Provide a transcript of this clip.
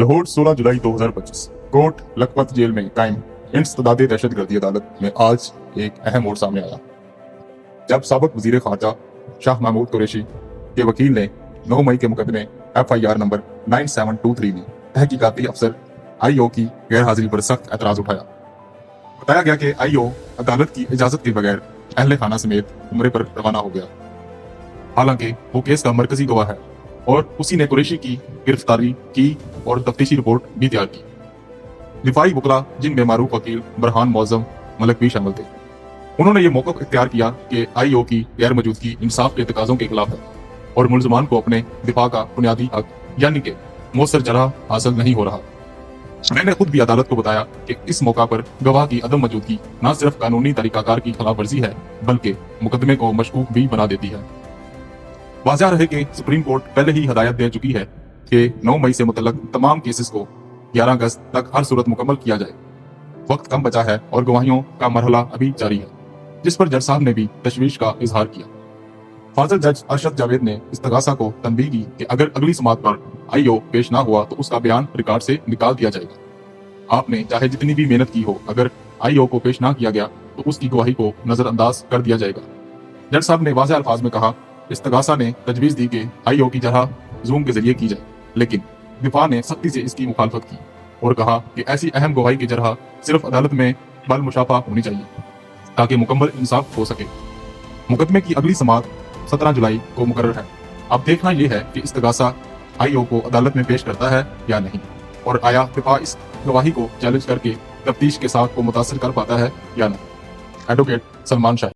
लाहौर 16 जुलाई 2025। Coat Lakhpat jail में कायम इंसदादे दहशतगर्दी अदालत में आज एक अहम मोड़ सामने आया, जब साबिक वजीर खारजा शाह महमूद कुरैशी के वकील ने 9 मई के मुकदमे FIR नंबर 9723 में तहकीकाती अफसर IO की गैर हाजिरी पर सख्त एतराज उठाया। बताया गया कि IO अदालत की इजाजत के बगैर अहले खाना समेत उम्रे पर रवाना हो गया, हालांकि वो केस का मरकजी गवाह है और उसी ने कुरैशी की गिरफ्तारी की और तफ्तीशी रिपोर्ट भी तैयार की। दिफाई वकला, जिनमें मारूफ वकील बरहान मौजम मलक भी शामिल थे, उन्होंने ये मौक़िफ़ इख्तियार किया कि IO की गैर मौजूदगी इंसाफ के तकाज़ों के खिलाफ है और मुल्ज़मान को अपने दिफा का बुनियादी हक यानी कि मौसर जरह हासिल नहीं हो रहा। मैंने खुद भी अदालत को बताया कि इस मौका पर गवाह की अदम मौजूदगी न सिर्फ कानूनी तरीकाकार की खिलाफ वर्जी है, बल्कि मुकदमे को मशकूक भी बना देती है। वाज़ह रहे कि सुप्रीम कोर्ट पहले ही हदायत दे चुकी है कि 9 मई से मुतल्लक तमाम केसेस को 11 अगस्त तक हर सूरत मुकम्मल किया जाए। वक्त कम बचा है और गवाहियों का मरहला अभी जारी है, जिस पर जज साहब ने भी तशवीश का इजहार किया। फाजिल जज अरशद जावेद ने इस्तगासा को तनबीह की कि अगर अगली समात पर IO पेश ना हुआ तो उसका बयान रिकॉर्ड से निकाल दिया जाएगा। आपने चाहे जितनी भी मेहनत की हो, अगर IO को पेश ना किया गया तो उसकी गवाही को नजरअंदाज कर दिया जाएगा। जज साहब ने वाज़ेह अल्फाज में कहा, इस्तगासा ने तजवीज़ दी कि IO की जरह जूम के जरिए की जाए, लेकिन दिफा ने सख्ती से इसकी मुखालफत की और कहा कि ऐसी अहम गवाही की जरह सिर्फ अदालत में बल मुशाफा होनी चाहिए ताकि मुकम्मल इंसाफ हो सके। मुकदमे की अगली समात 17 जुलाई को मुकर्रर है। अब देखना यह है कि इस्तगासा IO को अदालत में पेश करता है या नहीं, और आया दिफा इस गवाही को चैलेंज करके तफ्तीश के साथ को मुतासर कर पाता है या नहीं। एडवोकेट सलमान शाह।